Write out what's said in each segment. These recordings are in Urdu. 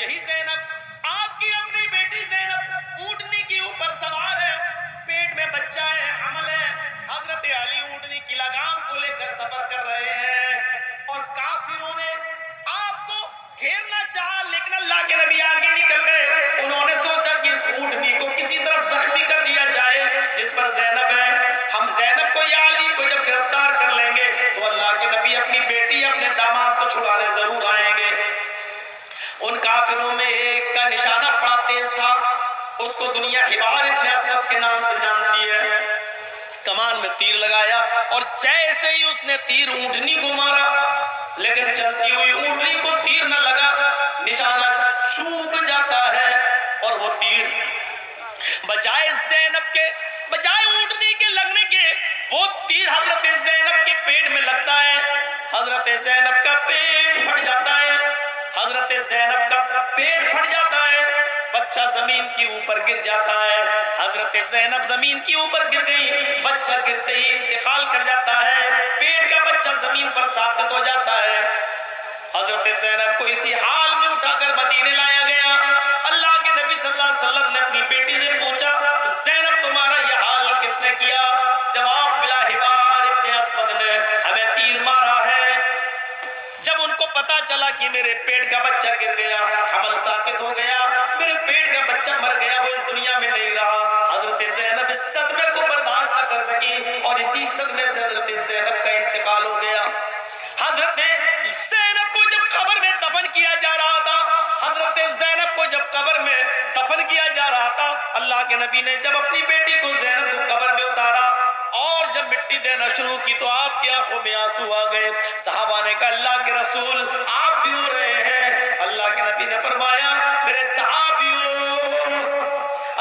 یہی زینب آپ کی اپنی بیٹی زینب اونٹنی کے اوپر سوار ہے، پیٹ میں بچہ ہے، حمل ہے، حضرت علی اونٹنی کی لگام کو لے کر سفر کر رہے ہیں اور کافروں نے آپ کو گھیرنا چاہا، لیکن اللہ کے نبی آگے نکل گئے۔ انہوں نے سوچا کہ اس اونٹنی کو کسی طرح زخمی کر دیا جائے جس پر زینب ہے، ہم زینب کو یا علی کو جب گرفتار کر لیں گے تو اللہ کے نبی اپنی بیٹی اپنے داماد کو چھڑانے ضرور آئیں گے۔ ان کافروں میں ایک کا نشانہ بڑا تیز تھا، اس کو دنیا حبار ابن اسود کے نام سے جانتی ہے۔ کمان میں تیر لگایا اور جیسے ہی اس نے تیر اونٹنی کو مارا، لیکن چلتی ہوئی اونٹنی کو تیر نہ لگا، نشانہ چوک جاتا ہے اور وہ تیر بجائے زینب کے، بجائے اونٹنی کے لگنے کے، وہ تیر حضرت زینب کے پیٹ میں لگتا ہے۔ حضرت زینب کا پیٹ پھٹ جاتا ہے، حضرت زینب کا پیٹ پھٹ جاتا ہے، بچہ زمین کے اوپر گر جاتا ہے۔ حضرت زینب زمین کے اوپر گر گئی، بچہ گرتے ہی انتقال کر جاتا ہے، پیٹ کا بچہ زمین پر ساقط ہو جاتا ہے۔ حضرت زینب کو اسی حال میں اٹھا کر مدینے لایا گیا۔ اللہ کے نبی صلی اللہ علیہ وسلم نے اپنی بیٹی سے پوچھا، زینب تمہارا یہ حال کس نے کیا؟ جواب ملا، حبار ابن اسود نے ہمیں تیر مارا ہے۔ جب ان کو پتا چلا کہ میرے پیٹ کا بچہ گر گیا، حمل ساقط ہو گیا، میرے پیٹ کا بچہ مر گیا، وہ اس دنیا میں نہیں رہا، حضرت زینب اس صدمے کو برداشت نہ کر سکی اور اسی صدمے سے حضرت زینب کا انتقال ہو گیا۔ حضرت زینب کو جب قبر میں دفن کیا جا رہا تھا، حضرت زینب کو جب قبر میں دفن کیا جا رہا تھا، اللہ کے نبی نے جب اپنی بیٹی کو زینب کو قبر میں اتارا اور جب مٹی دینا شروع کی تو آپ کی آنکھوں میں آنسو آ گئے۔ صحابہ نے کہا، اللہ کے رسول آپ بھی رو رہے ہیں؟ اللہ کے نبی نے فرمایا، میرے صحابیوں،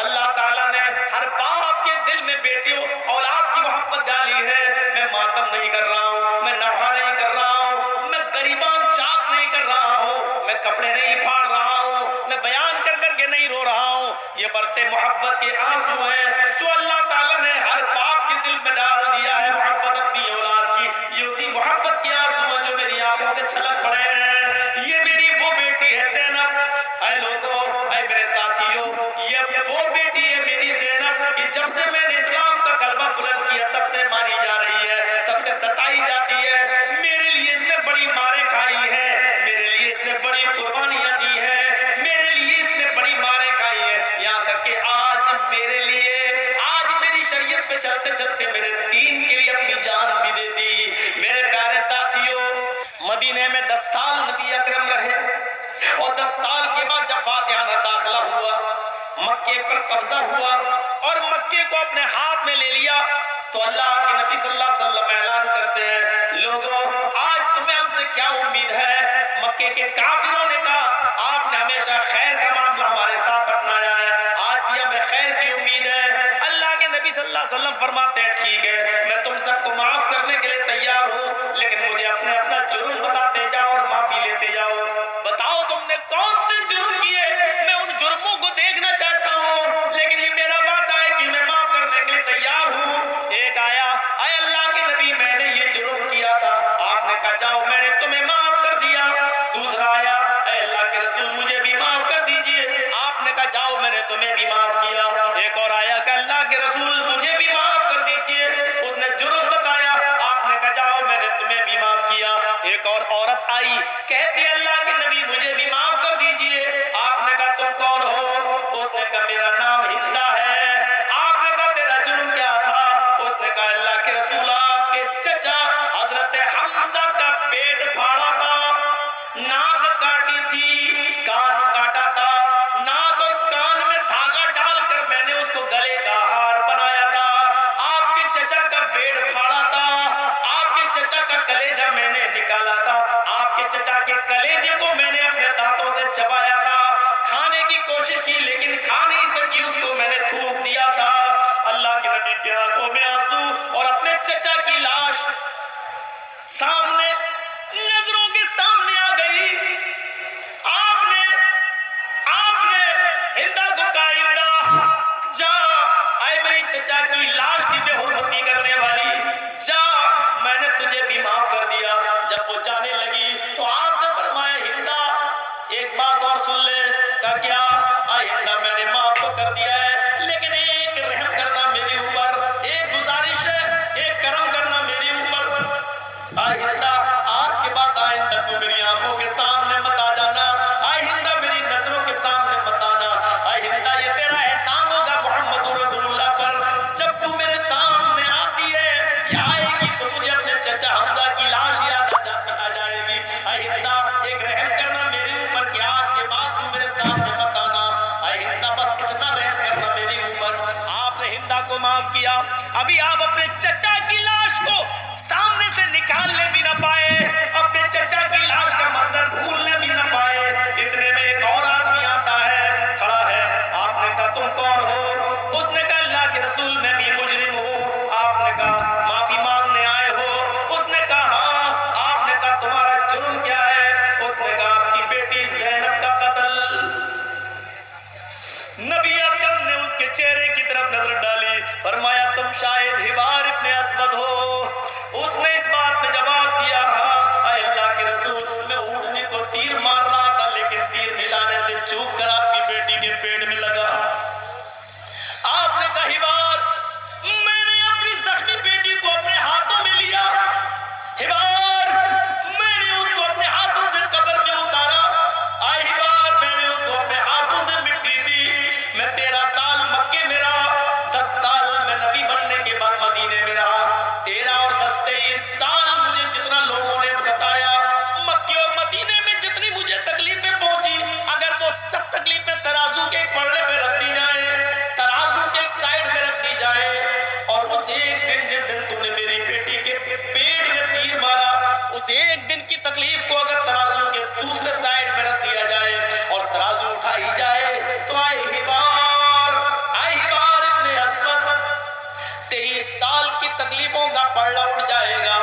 اللہ تعالیٰ نے ہر باپ کے دل میں بیٹیوں اولاد کی محبت ڈالی ہے۔ میں ماتم نہیں کر رہا ہوں، میں نوحہ نہیں کر رہا ہوں، میں غریبان چاک نہیں کر رہا ہوں، میں کپڑے نہیں پھاڑ رہا ہوں، میں بیان کر کر کے نہیں رو رہا ہوں، یہ فرط محبت کے آنسو ہیں جو اللہ تعالیٰ نے ہر باپ کے دل میں ڈال دیا ہے محبت اپنی اولاد کی۔ یہ اسی محبت کے آنسو ہیں جو میری آنکھوں سے چھلک پڑے ہیں۔ یہ میری وہ بیٹی ہے زینب۔ اے لوگوں، اے میرے ساتھیوں، یہ وہ بیٹی ہے میری زینب کہ جب سے میں نے اسلام کا کلمہ بلند کیا تب سے ماری جا رہی ہے، تب سے ستائی جاتی ہے۔ میرے لیے اس نے بڑی ماریں کھائی ہیں، میرے لیے اس نے بڑی قربانیاں دی ہیں، میرے لیے اس نے بڑی ماریں کھائی ہیں، یہاں تک کہ آج میرے لیے، آج میری شریعت پہ چلتے چلتے میرے دین کے لیے اپنی جان بھی دے دی۔ میرے پیارے ساتھیوں، مدینے میں 10 سال نبی اکرم رہے اور 10 سال کے بعد جب فاتحہ داخلہ ہوا، مکے پر قبضہ ہوا اور مکے کو اپنے ہاتھ میں لے لیا تو اللہ کے نبی صلی اللہ علیہ وسلم اعلان کرتے ہیں، لوگوں آج تمہیں ہم سے کیا امید ہے؟ مکے کے کافروں نے کہا، آپ نے ہمیشہ خیر کا معاملہ ہمارے ساتھ اپنایا ہے، آج بھی ہمیں خیر کی امید ہے۔ اللہ کے نبی صلی اللہ علیہ وسلم فرماتے ہیں، ٹھیک ہے، میں تم سب کو معاف کرنے کے لیے تیار ہوں، لیکن مجھے اپنا جرم بتاتے جاؤ اور معافی لیتے جاؤ۔ بتاؤ تم نے کون سے جرم کیے؟ میں ان جرموں کو دیکھنا چاہتا ہوں، لیکن یہ میرا وعدہ ہے کہ میں معاف کرنے کے لیے تیار ہوں۔ ایک آیا، اے اللہ کے نبی میں نے یہ جرم کیا تھا، آپ نے کہا جاؤ میں نے تمہیں معاف کر دیا۔ دوسرا آیا، اے اللہ کے رسول مجھے بھی معاف کر دیجئے، آپ نے کہا جاؤ میں نے تمہیں بھی معاف کیا۔ ایک اور آیا کہ اللہ کے رسول مجھے بھی معاف کر دیجئے، اس نے جرم بتایا، آپ نے کہا جاؤ میں نے تمہیں بھی معاف کیا۔ ایک اور عورت آئی، کہتی اللہ کے نبی مجھے بھی معاف کر دیجئے، آپ نے کہا تم کون ہو؟ اس نے کہا میرا نام ہندا ہے۔ آپ نے کہا تیرا جرم کیا تھا؟ اس نے کہا اللہ کے رسول آپ کے چچا حضرت حمزہ کا پیٹ پھاڑا تھا، ناک کاٹی تھی، کان کاٹا تھا، ناک اور کان میں دھاگا ڈال کر میں نے اس کو گلے کا ہار بنایا تھا، آپ کے چچا کا پیٹ پھاڑا تھا، آپ کے چچا کا کلیجہ میں نے نکالا تھا، آپ کے چچا کے کلیجے کو میں نے اپنے دانتوں سے چبایا تھا، کھانے کی کوشش کی لیکن کھا نہیں سکی، اس کو میں نے تھوک دیا تھا۔ اللہ کے نبی کی آنکھوں میں آنسو اور اپنے چچا کی لاش سامنے نظروں کے سامنے آ گئی۔ ابھی آپ اپنے چچا کی لاش کو سامنے سے نکالنے بھی نہ پائے، اپنے چچا کی لاش کا منظر بھولنے بھی نہ پائے، اتنے میں ایک اور آدمی آتا ہے، کھڑا ہے۔ آپ نے کہا تم کون ہو؟ اس نے کہا اللہ کے رسول میں بھی مجرم ہوں۔ آپ نے کہا معافی مانگنے آئے ہو؟ اس نے کہا ہاں۔ آپ نے کہا تمہارا جرم کیا ہے؟ اس نے کہا آپ کی بیٹی زینب کا قتل۔ نبی اکرم نے اس کے چہرے کی طرف نظر ڈالی، فرمایا تم شاید حبار ابن اسود ہو۔ اس نے اس بات میں جواب دیا ہاں اے اللہ کے رسول، میں اونٹنی کو تیر مار رہا تھا لیکن تیر نشانے سے چوک کر آپ کی بیٹی کے پیٹ میں لگا۔ آپ نے کہا حبار، میں نے اپنی زخمی بیٹی کو اپنے ہاتھوں میں لیا، حبار میں نے اس کو اپنے ہاتھوں سے قبر میں اتارا، آئے حبار میں نے اس کو اپنے ہاتھوں سے مٹی دی، میں 13 سال مکے میں رہا، 10 سال میں نبی بننے کے بعد مدینے میں رہا، 13 اور 10 23 سال مجھے جتنا لوگوں نے ستایا، مکے اور مدینے میں جتنی مجھے تکلیفیں پہنچی، اگر وہ سب تکلیفیں ترازو کے ایک پلڑے پہ رکھ دی جائیں، ترازو کے ایک سائیڈ میں رکھ دی جائے، اور اس ایک دن جس دن تم نے میری بیٹی کے پیٹ میں تیر مارا، اس ایک دن کی تکلیف کو اگر ترازو کے دوسرے سائیڈ میں رکھ دیا جائے اور ترازو اٹھائی جائے تو آئے حبار ابن اسود 23 سال کی تکلیفوں کا پلڑا اٹھ جائے گا۔